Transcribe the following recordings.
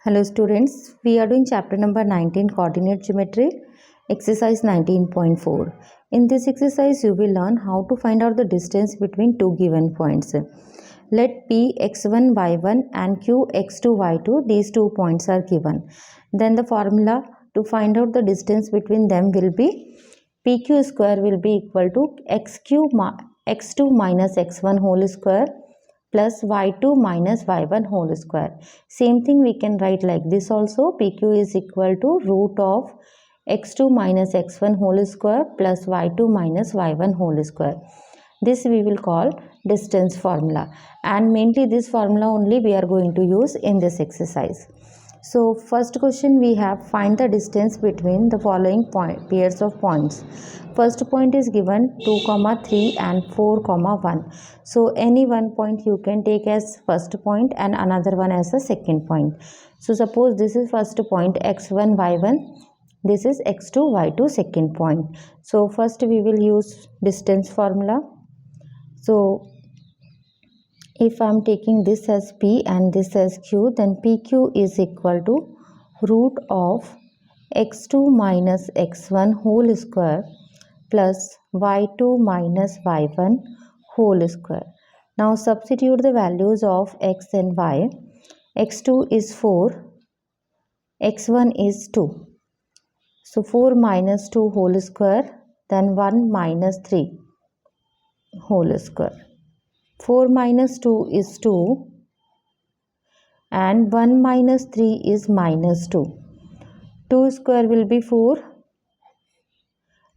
Hello students, we are doing chapter number 19 coordinate geometry, exercise 19.4. In this exercise you will learn how to find out the distance between two given points. Let P x1 y1 and Q x2 y2, these 2 points are given. Then the formula to find out the distance between them will be PQ square will be equal to x2 minus x1 whole square plus y2 minus y1 whole square. Same thing we can write like this also. PQ is equal to root of x2 minus x1 whole square plus y2 minus y1 whole square. This we will call distance formula, and mainly this formula only we are going to use in this exercise. So first question we have, find the distance between the following pairs of points. First point is given 2, 3 and 4, 1. So any one point you can take as first point and another one as a second point. So suppose this is first point x1, y1. This is x2, y2 second point. So first we will use distance formula. So if I am taking this as P and this as Q, then PQ is equal to root of x2 minus x1 whole square plus y2 minus y1 whole square. Now substitute the values of x and y. x2 is 4, x1 is 2. So 4 minus 2 whole square, then 1 minus 3 whole square. 4 minus 2 is 2 and 1 minus 3 is minus 2. 2 square will be 4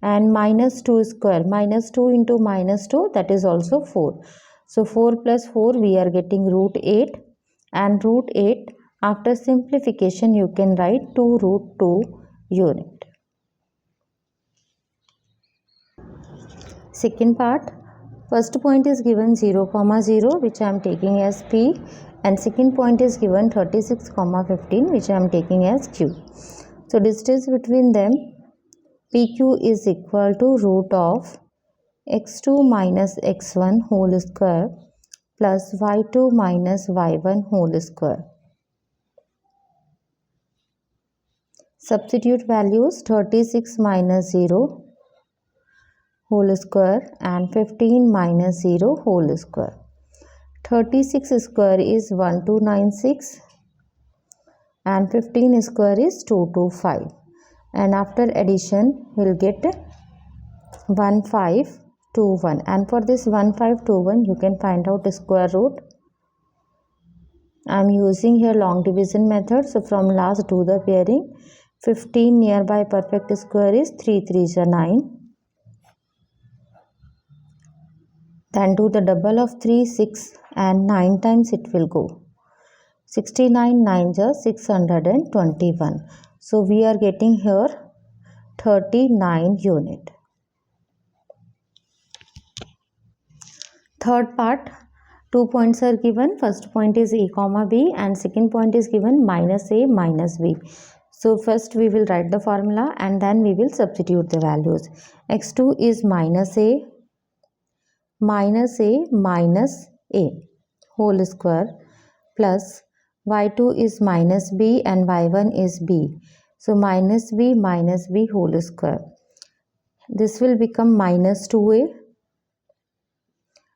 and minus 2 square, minus 2 into minus 2, that is also 4. So 4 plus 4 we are getting root 8, and root 8 after simplification you can write 2 root 2 unit. Second part. First point is given 0, 0 which I am taking as P, and second point is given 36, 15 which I am taking as Q. So distance between them, PQ is equal to root of x2 minus x1 whole square plus y2 minus y1 whole square. Substitute values 36 minus 0 whole square and 15 minus 0 whole square. 36 square is 1296 and 15 square is 225, and after addition we will get 1521, and for this 1521 you can find out the square root. I am using here long division method. So from last do the pairing. 15 nearby perfect square is 3 3s are 9. Then do the double of 3, 6 and 9 times it will go. 69 9s are 621. So we are getting here 39 unit. Third part, 2 points are given. First point is A, B and second point is given minus A, minus B. So first we will write the formula and then we will substitute the values. x2 is minus A minus A whole square plus y2 is minus B and y1 is B. So minus B whole square. This will become minus 2A,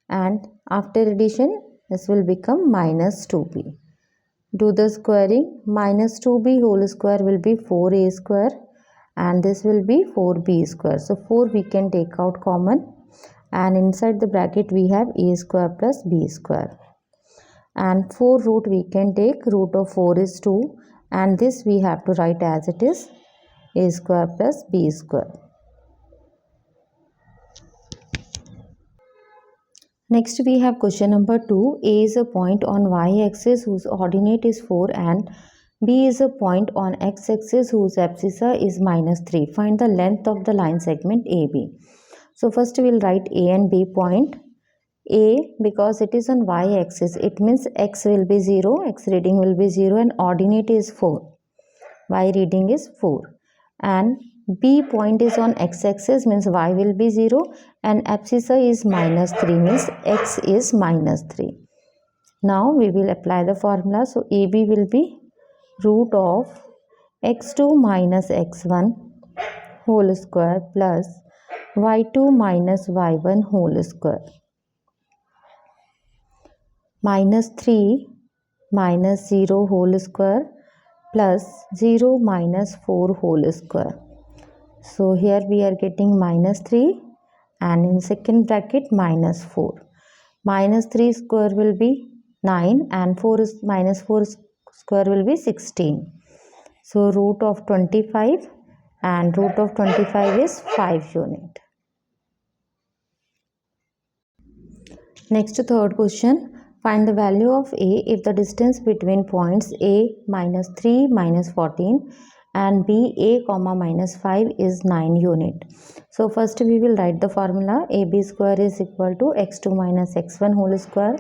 and after addition this will become minus 2B. Do the squaring. Minus 2B whole square will be 4A square and this will be 4B square. So 4 we can take out common, and inside the bracket we have A square plus B square, and 4 root we can take. Root of 4 is 2, and this we have to write as it is, A square plus B square. Next we have question number 2. A is a point on y-axis whose ordinate is 4 and B is a point on x-axis whose abscissa is minus 3. Find the length of the line segment AB. So first we will write A and B point. A, because it is on y-axis, it means x will be 0, x reading will be 0 and ordinate is 4. Y reading is 4. And B point is on x-axis, means y will be 0 and abscissa is minus 3, means x is minus 3. Now we will apply the formula. So AB will be root of x2 minus x1 whole square plus y2 minus y1 whole square minus 3 minus 0 whole square plus 0 minus 4 whole square. So here we are getting minus 3 and in second bracket minus 4. Minus 3 square will be 9 and 4 is minus 4 square will be 16. So root of 25 and root of 25 is 5 unit. Next third question. Find the value of A if the distance between points A minus 3 minus 14 and B A comma minus 5 is 9 unit. So first we will write the formula. AB square is equal to x2 minus x1 whole square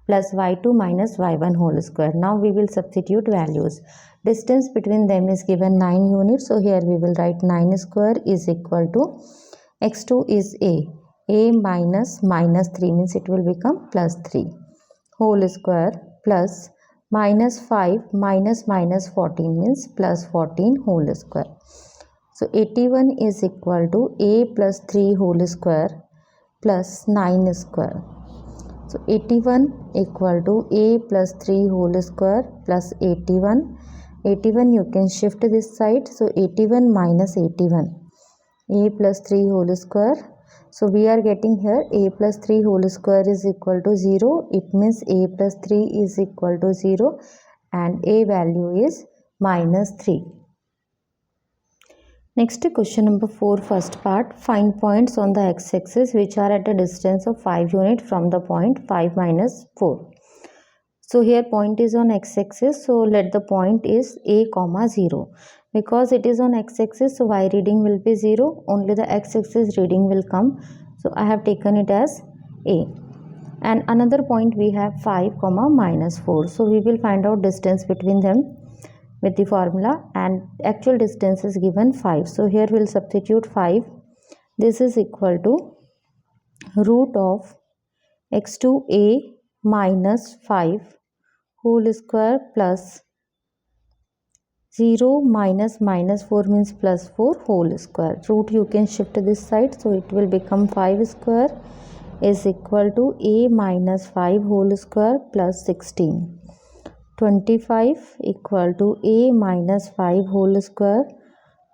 plus y2 minus y1 whole square. Now we will substitute values. Distance between them is given 9 units. So here we will write 9 square is equal to x2 is A minus minus 3 means it will become plus 3 whole square plus minus 5 minus minus 14 means plus 14 whole square. So 81 is equal to A plus 3 whole square plus 9 square. So 81 equal to A plus 3 whole square plus 81. 81 you can shift this side. So 81 minus 81. A plus 3 whole square. So we are getting here A plus 3 whole square is equal to 0. It means A plus 3 is equal to 0 and A value is minus 3. Next question number 4 first part. Find points on the x-axis which are at a distance of 5 unit from the point 5 minus 4. So here point is on x-axis. So let the point is A comma 0. Because it is on x-axis, so y reading will be 0. Only the x-axis reading will come. So I have taken it as A. And another point we have 5 comma minus 4. So we will find out distance between them with the formula and actual distance is given 5. So here we will substitute 5. This is equal to root of x2a minus 5 whole square plus 0 minus minus 4 means plus 4 whole square. Root you can shift this side, so it will become 5 square is equal to a minus 5 whole square plus 16. 25 equal to a minus 5 whole square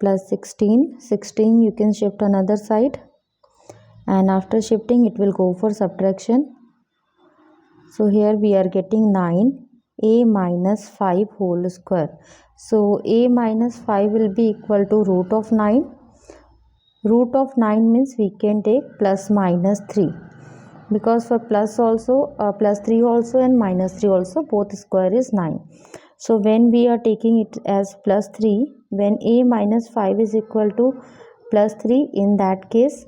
plus 16. 16 you can shift another side and after shifting it will go for subtraction. So here we are getting 9 a minus 5 whole square. So a minus 5 will be equal to root of 9. Root of 9 means we can take plus minus 3. Because for plus also, plus 3 also and minus 3 also, both square is 9. So when we are taking it as plus 3, when a minus 5 is equal to plus 3, in that case,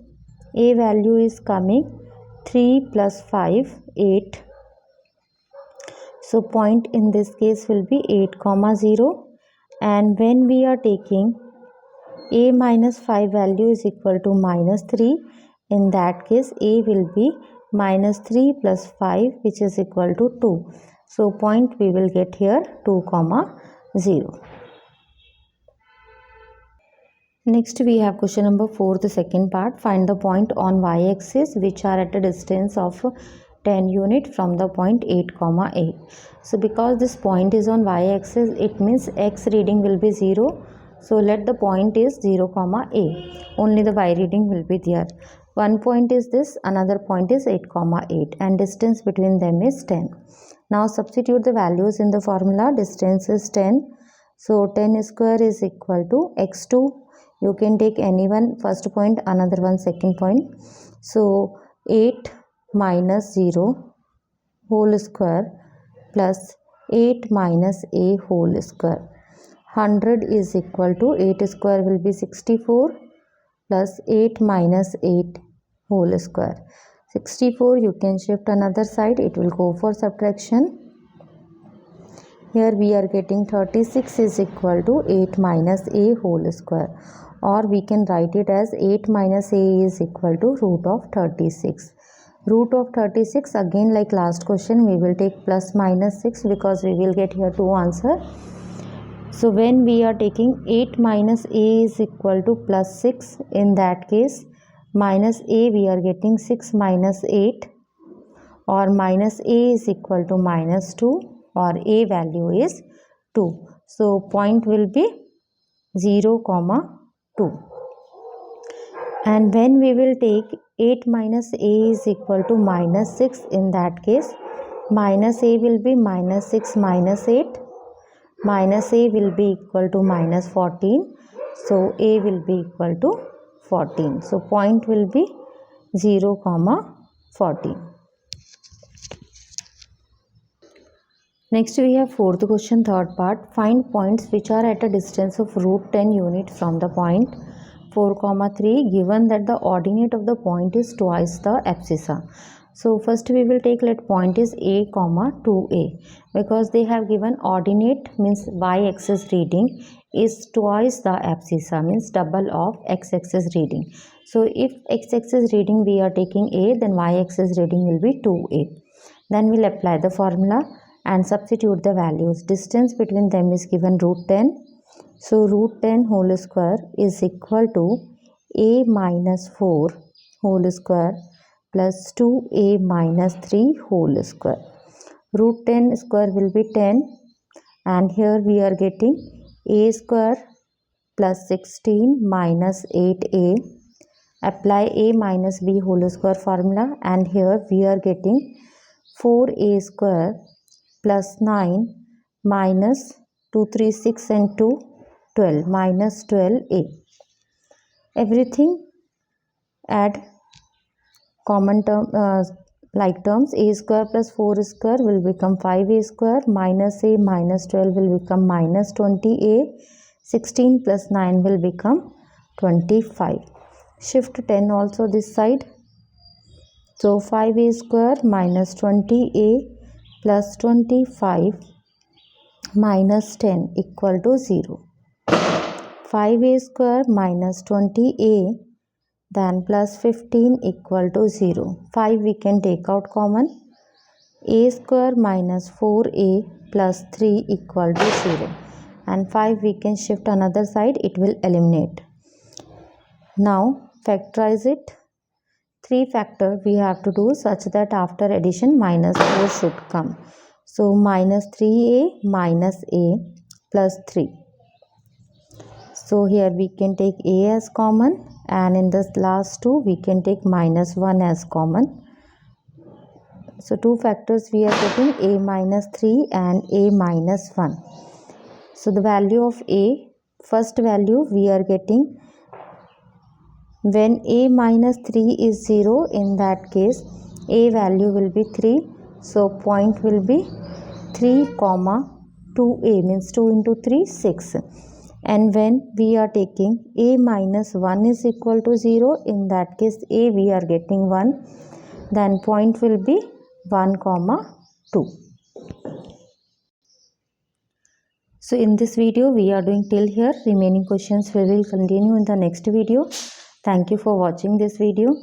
a value is coming 3 plus 5, 8. So point in this case will be 8 comma 0. And when we are taking a minus 5 value is equal to minus 3, in that case a will be minus 3 plus 5 which is equal to 2. So point we will get here 2 comma 0. Next we have question number 4, the second part. Find the point on y-axis which are at a distance of 10 unit from the point 8 comma 8. So because this point is on y-axis, it means x reading will be 0. So let the point is 0 comma a. Only the y reading will be there. One point is this, another point is 8 comma 8 and distance between them is 10. Now substitute the values in the formula. Distance is 10. So 10 square is equal to x2. You can take any one first point, another one second point. So 8 minus 0 whole square plus 8 minus a whole square. 100 is equal to 8 square will be 64 plus 8 minus 8 whole square. 64 you can shift another side, it will go for subtraction. Here we are getting 36 is equal to 8 minus a whole square, or we can write it as 8 minus a is equal to root of 36. Root of 36, again like last question we will take plus minus 6 because we will get here two answer. So when we are taking 8 minus a is equal to plus 6, in that case minus a we are getting 6 minus 8, or minus a is equal to minus 2, or a value is 2. So point will be 0, 2. And when we will take 8 minus a is equal to minus 6, in that case minus a will be minus 6 minus 8, minus a will be equal to minus 14, so a will be equal to 14. So point will be 0, 14. Next we have fourth question, third part. Find points which are at a distance of root 10 unit from the point 4, 3, given that the ordinate of the point is twice the abscissa. So first we will take, let point is a, 2a, because they have given ordinate means y-axis reading is twice the abscissa, means double of x-axis reading. So if x-axis reading we are taking a, then y-axis reading will be 2a. Then we'll apply the formula and substitute the values. Distance between them is given root 10. So root 10 whole square is equal to a minus 4 whole square plus 2a minus 3 whole square. Root 10 square will be 10, and here we are getting a square plus 16 minus 8a. Apply a minus b whole square formula, and here we are getting 4a square plus 9 minus 2, 3, 6 and 2, 12 minus 12a. Everything add common term like terms. A square plus 4 square will become 5a square, minus a minus 12 will become minus 20a, 16 plus 9 will become 25. Shift 10 also this side. So 5a square minus 20a plus 25 minus 10 equal to 0. 5a square minus 20a then plus 15 equal to 0. 5 we can take out common. A square minus 4a plus 3 equal to 0. And 5 we can shift another side, it will eliminate. Now factorize it. 3 factor we have to do such that after addition minus 4 should come. So minus 3a minus a plus 3. So here we can take a as common, and in this last 2 we can take minus 1 as common. So 2 factors we are getting, a minus 3 and a minus 1. So the value of a, first value we are getting, when a minus 3 is 0, in that case a value will be 3. So point will be 3, 2a, means 2 into 3, 6. And when we are taking a minus 1 is equal to 0, in that case a we are getting 1, then point will be 1, 2. So in this video we are doing till here. Remaining questions we will continue in the next video. Thank you for watching this video.